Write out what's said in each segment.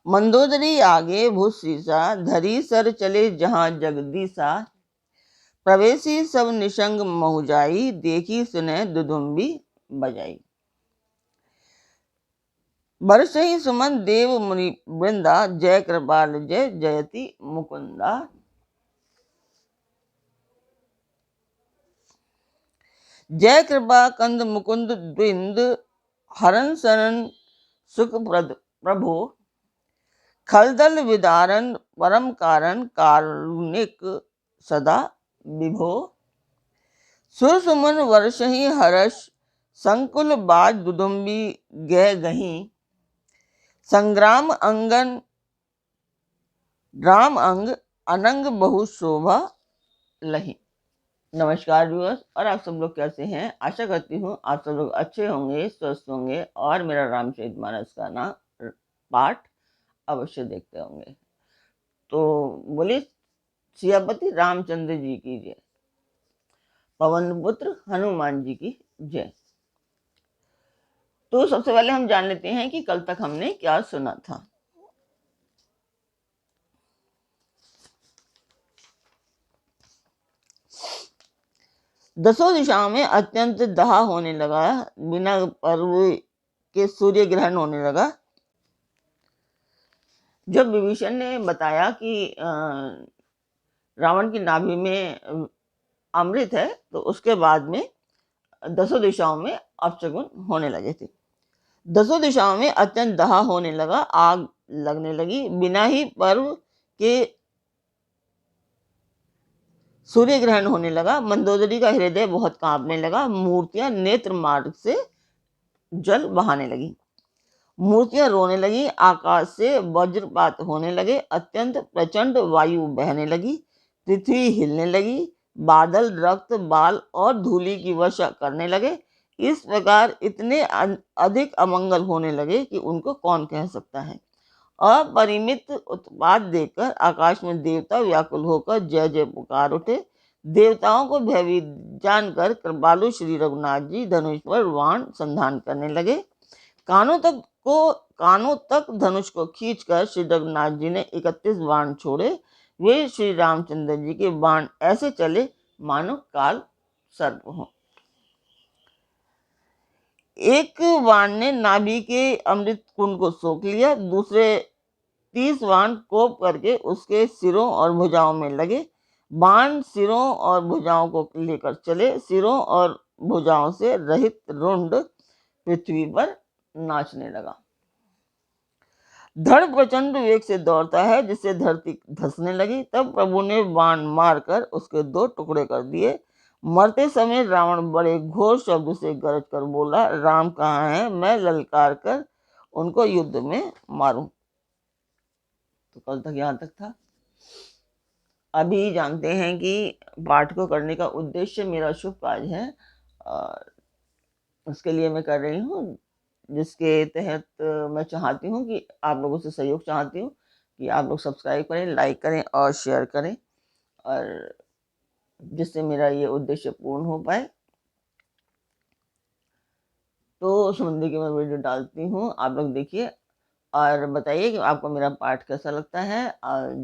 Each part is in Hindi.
मंदोदरी आगे भूसीसा, धरी सर चले जहां जगदीसा। प्रवेशी सब निशंग महुजाई, देखी सुने दुदुम्बी बजाई। बरसहि सुमन देव मुनि वृंदा, जय कृपाल जय जयति मुकुंदा। जय कृपा कंद मुकुंद द्विंद, हरन सरन सुख प्रभो। खलदल विदारन परम कारण, कारुणिक सदा विभो। सुर सुमन वर्षहि हर्ष, संकुल बाज दुदुम्बी गह गहीं। संग्राम अंगन राम अंग, अनंग बहु शोभा लही। नमस्कार व्यूअर्स, और आप सब लोग कैसे हैं? आशा करती हूँ आप सब लोग अच्छे होंगे, स्वस्थ होंगे और मेरा रामचरितमानस का ना पाठ अवश्य देखते होंगे। तो बोलिए सियापति रामचंद्र जी की जय, पवन पुत्र हनुमान जी की जय। तो सबसे पहले हम जान लेते हैं कि कल तक हमने क्या सुना था। दसों दिशाओं में अत्यंत दाह होने लगा, बिना पर्व के सूर्य ग्रहण होने लगा। जब विभीषण ने बताया कि रावण की नाभि में अमृत है, तो उसके बाद में दसों दिशाओं में अपशगुन होने लगे थे। दसों दिशाओं में अत्यंत दाह होने लगा, आग लगने लगी, बिना ही पर्व के सूर्य ग्रहण होने लगा। मंदोदरी का हृदय बहुत कांपने लगा, मूर्तियां नेत्र मार्ग से जल बहाने लगी, मूर्तियां रोने लगी, आकाश से वज्रपात होने लगे, अत्यंत प्रचंड वायु बहने लगी, पृथ्वी हिलने लगी, बादल रक्त बाल और धूलि की वर्षा करने लगे। इस प्रकार इतने अधिक अमंगल होने लगे कि उनको कौन कह सकता है। अपरिमित उत्पात देखकर आकाश में देवता व्याकुल होकर जय जय पुकार उठे। देवताओं को भयभीत जानकर कृपालु श्री रघुनाथ जी धनुष पर बाण संधान करने लगे। कानों तक धनुष को खींचकर श्री रघुनाथ जी ने 31 बाण छोड़े। वे श्री रामचंद्र जी के बाण ऐसे चले मानो काल सर्प हो। एक बाण ने नाभि के अमृत कुंड को सोख लिया, दूसरे 30 बाण कोप करके उसके सिरों और भुजाओं में लगे। बाण सिरों और भुजाओं को लेकर चले, सिरों और भुजाओं से रहित रुंड पृथ्वी पर नाचने लगा। धड़ प्रचंड वेग से दौड़ता है, जिससे धरती धंसने लगी। तब प्रभु ने बाण मारकर उसके 2 टुकड़े कर दिए। मरते समय रावण बड़े घोर शब्द से गरज कर बोला, राम कहाँ है, मैं ललकार कर उनको युद्ध में मारूं। तो कल तक यहाँ तक था। अभी जानते हैं कि पाठ को करने का उद्देश्य मेरा शुभ कार्य है, और उसके लिए मैं कर रही हूँ, जिसके तहत मैं चाहती हूँ कि आप लोगों से सहयोग चाहती हूँ कि आप लोग सब्सक्राइब करें, लाइक करें और शेयर करें, और जिससे मेरा ये उद्देश्य पूर्ण हो पाए। तो उस मंदिर की मैं वीडियो डालती हूँ, आप लोग देखिए और बताइए कि आपको मेरा पाठ कैसा लगता है।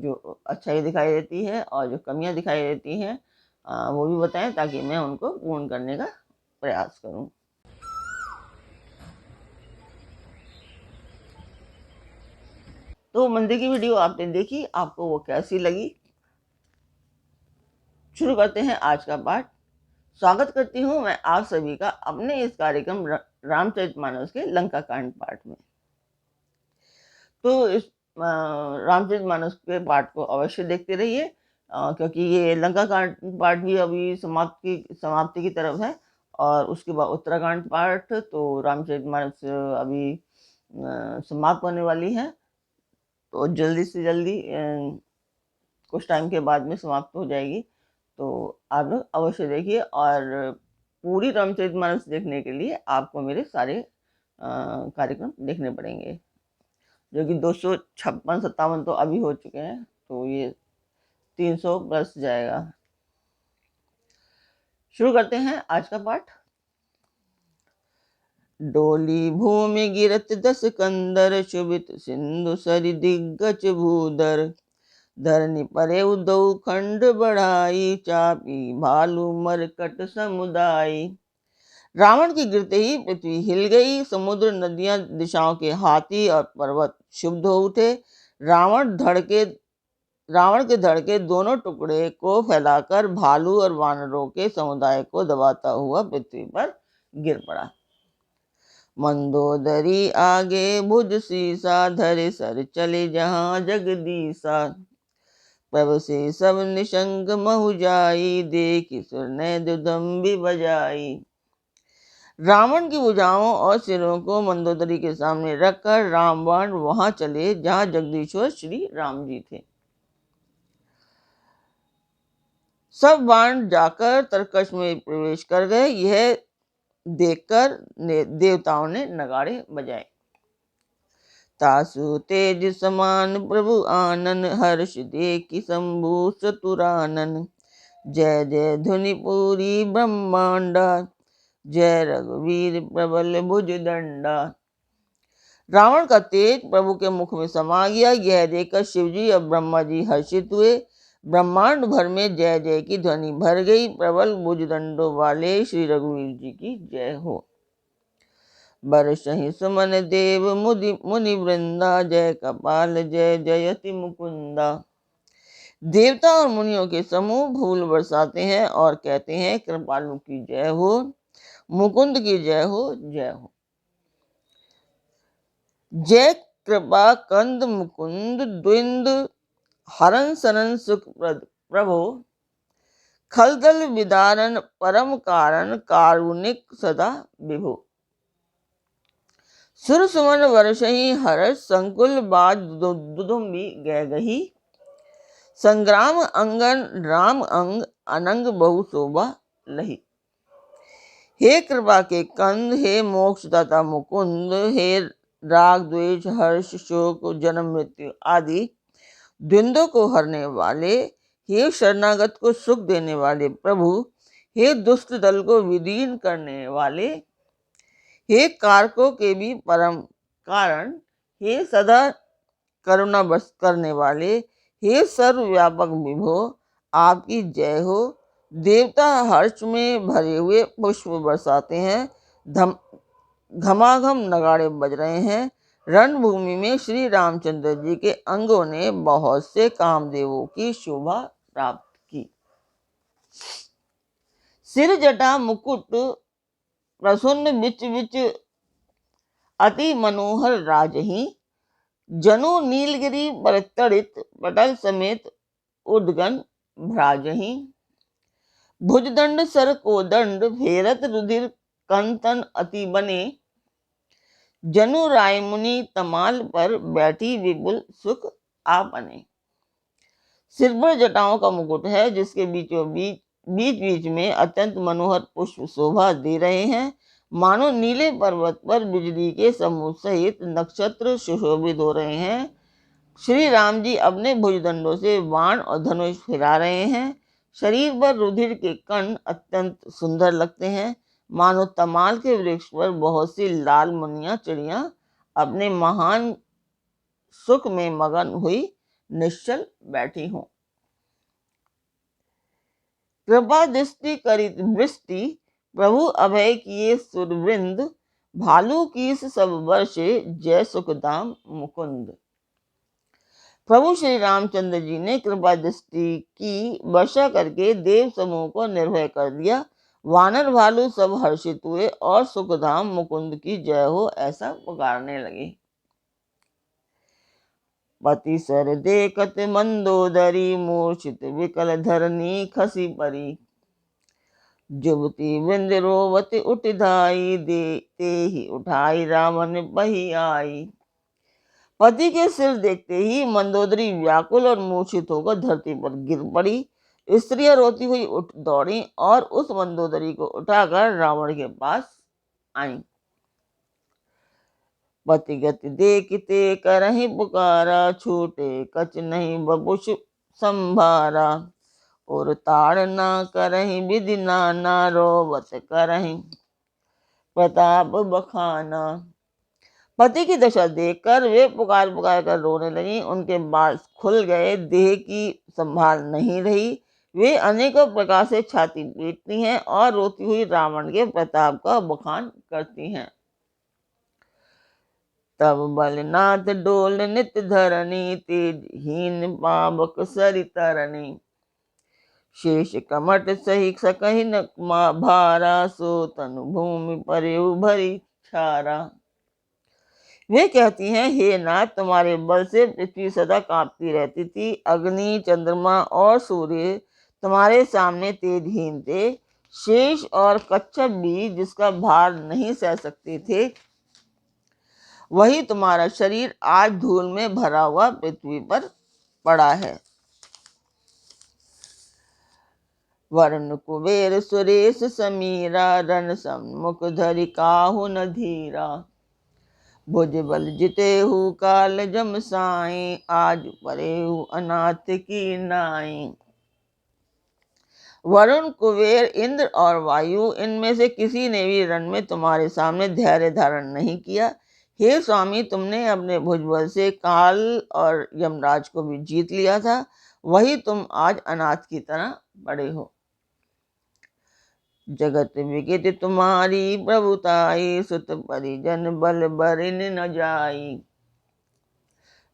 जो अच्छाई दिखाई देती है और जो कमियां दिखाई देती हैं वो भी बताएं, ताकि मैं उनको पूर्ण करने का प्रयास करूं। तो मंदिर की वीडियो आपने देखी, आपको वो कैसी लगी? शुरू करते हैं आज का पाठ। स्वागत करती हूँ मैं आप सभी का अपने इस कार्यक्रम रामचरितमानस के लंका कांड पाठ में। तो इस रामचरितमानस के पाठ को अवश्य देखते रहिए, क्योंकि ये लंका कांड पाठ भी अभी समाप्ति की तरफ है, और उसके बाद उत्तराखंड पाठ, तो रामचरितमानस अभी समाप्त होने वाली है। तो जल्दी से जल्दी कुछ टाइम के बाद में समाप्त हो जाएगी। तो आप लोग अवश्य देखिए, और पूरी रामचरितमानस देखने के लिए आपको मेरे सारे कार्यक्रम देखने पड़ेंगे, जो कि 256-57 तो अभी हो चुके हैं, तो ये 300 प्लस जाएगा। शुरू करते हैं आज का पाठ। डोली भूमि गिरत दस कंदर, शुभित सिंधु सरि दिग्गज भूधर। धरनी परे उदौ खंड बढ़ाई, चापी भालू मरकट समुदाय। रावण के गिरते ही पृथ्वी हिल गई, समुद्र नदियां दिशाओं के हाथी और पर्वत क्षुब्ध हो उठे। रावण के धड़ के दोनों टुकड़े को फैलाकर भालू और वानरों के समुदाय को दबाता हुआ पृथ्वी पर गिर पड़ा। मंदोदरी आगे भुज सीसा, धरे सर चले जहां जगदीसा। प्रभु से सब निशंक महु जाई, देखी सुर ने दुदम्बी बजाई। रावण की भुजाओं और सिरों को मंदोदरी के सामने रखकर रामबाण वहां चले जहां जगदीश्वर श्री राम जी थे। सब बाण जाकर तरकश में प्रवेश कर गए। यह देखकर देवताओं ने नगाड़े बजाए। तासु तेज समान प्रभु आनन, हर्ष देखी शंभु चतुरानन। जय जय ध्वनि पूरी ब्रह्मांडा, जय रघुवीर प्रबल भुज दंडा। रावण का तेज प्रभु के मुख में समा गया। यह देखकर शिवजी और ब्रह्मा जी हर्षित हुए। ब्रह्मांड भर में जय जय की ध्वनि भर गई। प्रबल भुजदंडों वाले श्री रघुवीर जी की जय हो। बरसहि सुमन देव मुनि वृंदा, जय कपाल जय जयति मुकुंदा। देवता और मुनियों के समूह फूल बरसाते हैं और कहते हैं कृपालु की जय हो, मुकुंद की जय हो, जय हो। जय कृपा कंद मुकुंद द्विंद, हरन सरन सुख प्रभो। खलदल विदारण परम कारण, कारुणिक सदा विभो। सुर सुमन वर्षहि हर्ष, संकुल बाज दुदुम्बी गही। संग्राम अंगन राम अंग, अनंग बहु शोभा लही। हे कृपा के कंद, हे मोक्षदाता मुकुंद, हे राग द्वेष हर्ष शोक जन्म मृत्यु आदि द्वंद्वों को हरने वाले, हे शरणागत को सुख देने वाले प्रभु, हे दुष्ट दल को विदीन करने वाले, हे कारकों के भी परम कारण, हे सदा करुणा बस करने वाले, हे सर्वव्यापक विभो, आपकी जय हो। देवता हर्ष में भरे हुए पुष्प बरसाते हैं। घमाघम नगाड़े बज रहे हैं। रणभूमि में श्री रामचंद्र जी के अंगों ने बहुत से कामदेवों की शोभा प्राप्त की। सिर जटा मुकुट प्रसन्न बिच बिच, अति मनोहर राजही। जनु नीलगिरी पर तड़ित, पटल समेत उद्गन भ्राजही। भुजदंड सर को दंड, फेरत रुधिर कंतन अति बने। जनु राय मुनि तमाल पर, बैठी विपुल सुख आपने। सिर पर जटाओं का मुकुट है, जिसके बीच बीच में अत्यंत मनोहर पुष्प शोभा दे रहे हैं। मानो नीले पर्वत पर बिजली के समूह सहित नक्षत्र सुशोभित हो रहे हैं। श्री राम जी अपने भुजदंडों से बाण और धनुष फिरा रहे हैं। शरीर पर रुधिर के कण अत्यंत सुंदर लगते हैं। मानो तमाल के वृक्ष पर बहुत सी लाल मुनियां चिड़ियां अपने महान सुख में मगन हुई निश्चल बैठी हों। कृपा दृष्टि करी वृष्टि, प्रभु अभय किए सुरवृंद। भालू कीस सब वर्षे, जय सुखदाम मुकुंद। प्रभु श्री रामचंद्र जी ने कृपा दृष्टि की वर्षा करके देव समूह को निर्भय कर दिया। वानर भालू सब हर्षित हुए और सुखधाम मुकुंद की जय हो ऐसा पुकारने लगे। पति सर देखत मंदोदरी, मूर्छित विकल धरनी खसी परी। जुबती वृंद रोवत उठ धाई, ते ही उठाई रावण बही आई। पति के सिर देखते ही मंदोदरी व्याकुल और मूर्छित होकर धरती पर गिर पड़ी। स्त्रियां रोती हुई उठ दौड़ी और उस मंदोदरी को उठाकर रावण के पास आईं। पति गति देखते करहि पुकारा, छूटे कछ नहीं बपुष संभारा। और ताड़ ना करहि विधि नाना, रोवत करहि प्रताप बखाना। पति की दशा देखकर वे पुकार पुकार कर रोने लगी। उनके बाल खुल गए, देह की संभाल नहीं रही। वे अनेकों प्रकार से छाती पीटती हैं और रोती हुई रावण के प्रताप का बखान करती हैं। तब बलनाथ डोल नित धरणी, तेजहीन पावक सरितरणी। शेष कमट सही सकहि न भारा, सो तनु भूमि परेउ भरी छारा। वे कहती हैं, हे नाथ, तुम्हारे बल से पृथ्वी सदा कांपती रहती थी। अग्नि, चंद्रमा और सूर्य तुम्हारे सामने तेजहीन थे। शेष और कच्छप भी जिसका भार नहीं सह सकते थे, वही तुम्हारा शरीर आज धूल में भरा हुआ पृथ्वी पर पड़ा है। वरुण कुबेर सुरेश समीरा, रण सम्मुख धरि काहु न धीरा। भुज बल जितेहु काल जम साई, आज परेहु अनाथ की नाई। वरुण, कुबेर, इंद्र और वायु, इनमें से किसी ने भी रण में तुम्हारे सामने धैर्य धारण नहीं किया। हे स्वामी, तुमने अपने भुजबल से काल और यमराज को भी जीत लिया था, वही तुम आज अनाथ की तरह पड़े हो। जगत विकित तुम्हारी प्रभुताई, सुत परिजन बल बरिन न जाई।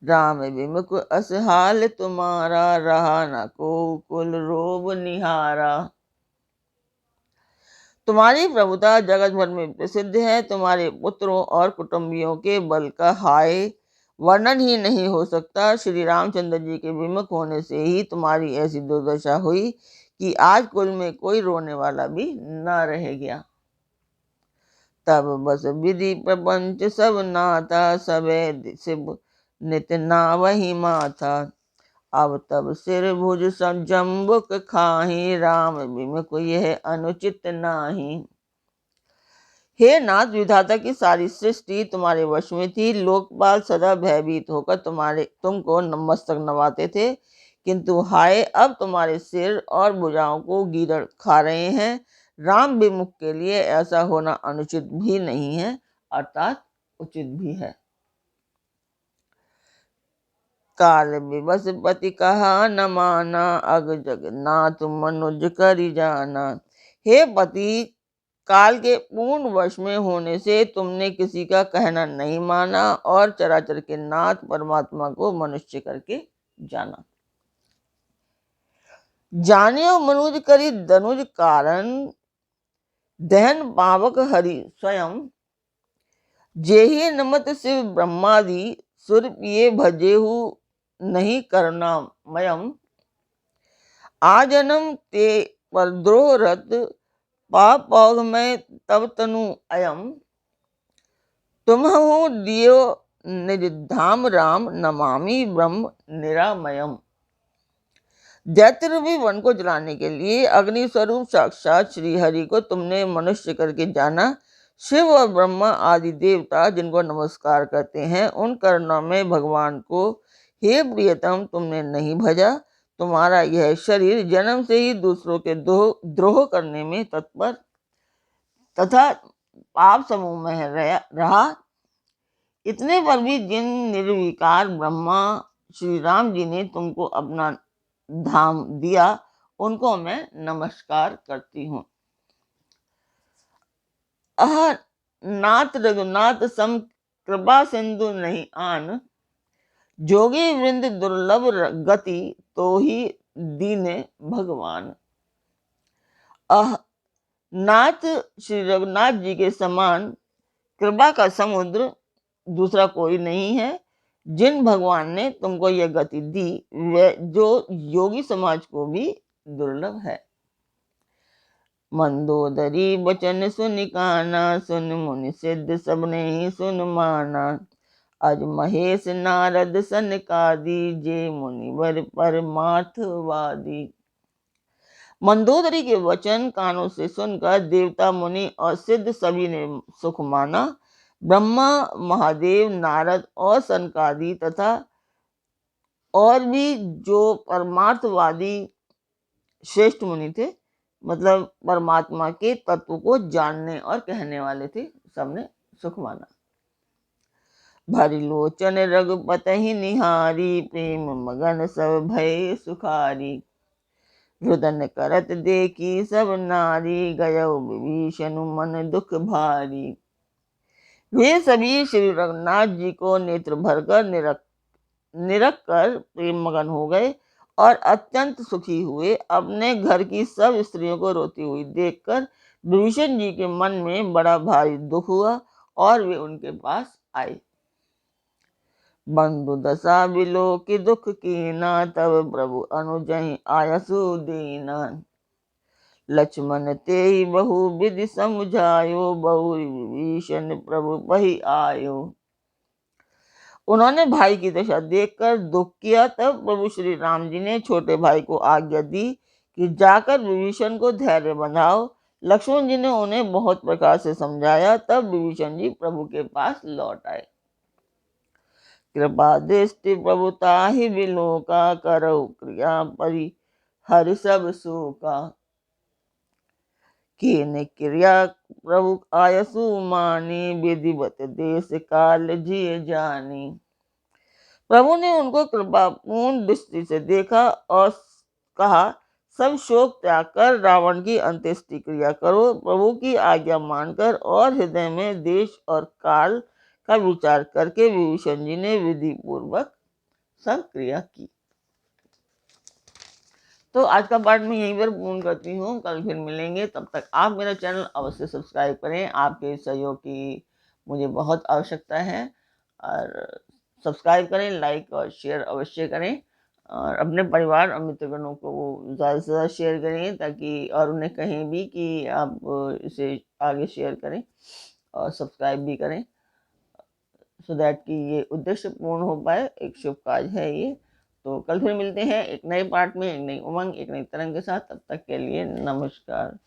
राम विमुख असहाल तुम्हारा, रहा न को कुल रोब निहारा। तुम्हारी प्रभुता जगत भर में प्रसिद्ध है। तुम्हारे पुत्रों और कुटुंबियों के बल का हाय वर्णन ही नहीं हो सकता। श्री रामचंद्र जी के विमुख होने से ही तुम्हारी ऐसी दुर्दशा हुई कि आज कुल में कोई रोने वाला भी न रह गया। तब बस विधि प्रपंच सब नाता, सबे शिव नित नावहि माथा। अब तब सिर भुज सब जम्बुक खाही, राम विमुख यह अनुचित नाही। हे नाथ, विधाता की सारी सृष्टि तुम्हारे वश में थी। लोकपाल सदा भयभीत होकर तुमको मस्तक नवाते थे, किंतु हाय, अब तुम्हारे सिर और भुजाओं को गीदड़ खा रहे हैं। राम विमुख के लिए ऐसा होना अनुचित भी नहीं है, अर्थात उचित भी है। काल विवश पति कहा न माना, अग जगन्नाथ मनुज करि जाना। हे पति, काल के पूर्ण वश में होने से तुमने किसी का कहना नहीं माना और चराचर के नाथ परमात्मा को मनुष्य करके जाना। जानियो मनुज करी दनुज कारण, दहन पावक हरि स्वयं। जेहि नमत शिव ब्रह्मादि, सुर पिए भजेहु नहीं करुणामयम्। आजन्म ते पर द्रोह रत, पाप पौघ में तब तनु अयम। तुम्हु दियो निज धाम राम, नमामि ब्रह्म निरामयम्। दैत्य रूपी वन को जलाने के लिए अग्नि स्वरूप साक्षात श्री हरि को तुमने मनुष्य करके जाना। शिव और ब्रह्मा आदि देवता जिनको नमस्कार करते हैं, उन करुणा में भगवान को हे प्रियतम तुमने नहीं भजा। तुम्हारा यह शरीर जन्म से ही दूसरों के द्रोह करने में तत्पर तथा पाप समूह में रहा। इतने पर भी जिन निर्विकार ब्रह्मा श्री राम जी ने तुमको अपना धाम दिया, उनको मैं नमस्कार करती हूँ। अह नाथ रघुनाथ सम कृपा सिंधु नहीं आन, जोगी वृंद दुर्लभ गति तो ही दीने भगवान। अह नाथ, श्री रघुनाथ जी के समान कृपा का समुद्र दूसरा कोई नहीं है। जिन भगवान ने तुमको यह गति दी, वे जो योगी समाज को भी दुर्लभ है। मंदोदरी बचन सुनि काना, सुन मुनि सिद्ध सबने ही सुन माना। अज महेश नारद सनकादि, जे मुनिवर परमार्थवादी। मंदोदरी के वचन कानों से सुनकर देवता, मुनि और सिद्ध सभी ने सुख माना। ब्रह्मा, महादेव, नारद और सनकादि तथा और भी जो परमार्थवादी श्रेष्ठ मुनि थे, मतलब परमात्मा के तत्व को जानने और कहने वाले थे। सबने सुख माना। भरी लोचन रघुपति निहारी, प्रेम मगन सब भय सुखारी। रुदन करत देखी सब नारी, गयो विभीषण मन दुख भारी। वे सभी श्री रघुनाथ जी को नेत्र भरकर निरख कर प्रेम मगन हो गए और अत्यंत सुखी हुए। अपने घर की सब स्त्रियों को रोती हुई देखकर विभीषण जी के मन में बड़ा भारी दुख हुआ और वे उनके पास आए। बंधु दशा बिलो की दुख कीना, तब प्रभु अनुजहि आयसु दीना। लक्ष्मण तेहि बहु विधि समझायो, बहु विभीषण प्रभु पहि आयो। उन्होंने भाई की दशा देखकर दुख किया। तब प्रभु श्री राम जी ने छोटे भाई को आज्ञा दी कि जाकर विभीषण को धैर्य बंधाओ। लक्ष्मण जी ने उन्हें बहुत प्रकार से समझाया। तब विभीषण जी प्रभु के पास लौट आए। कृपा दृष्टि प्रभु ताहि बिलोका, करौ क्रिया परि हरि सब शोका। कीन क्रिया प्रभु आयसु मानी, विधिवत देश काल जिय जानी। प्रभु ने उनको कृपापूर्ण दृष्टि से देखा और कहा, सब शोक त्याग कर रावण की अंत्येष्टि क्रिया करो। प्रभु की आज्ञा मानकर और हृदय में देश और काल का विचार करके विभीषण जी ने विधि पूर्वक सब क्रिया की। तो आज का पाठ मैं यहीं पर पूर्ण करती हूँ। कल फिर मिलेंगे। तब तक आप मेरा चैनल अवश्य सब्सक्राइब करें। आपके सहयोग की मुझे बहुत आवश्यकता है। और सब्सक्राइब करें, लाइक और शेयर अवश्य करें। और अपने परिवार और मित्रगणों को ज़्यादा से ज़्यादा शेयर करें, ताकि और उन्हें कहें भी कि आप इसे आगे शेयर करें और सब्सक्राइब भी करें, सो दैट कि ये उद्देश्य पूर्ण हो पाए। एक शुभ कार्य है ये। तो कल फिर मिलते हैं एक नए पार्ट में, एक नई उमंग, एक नई तरंग के साथ। तब तक के लिए नमस्कार।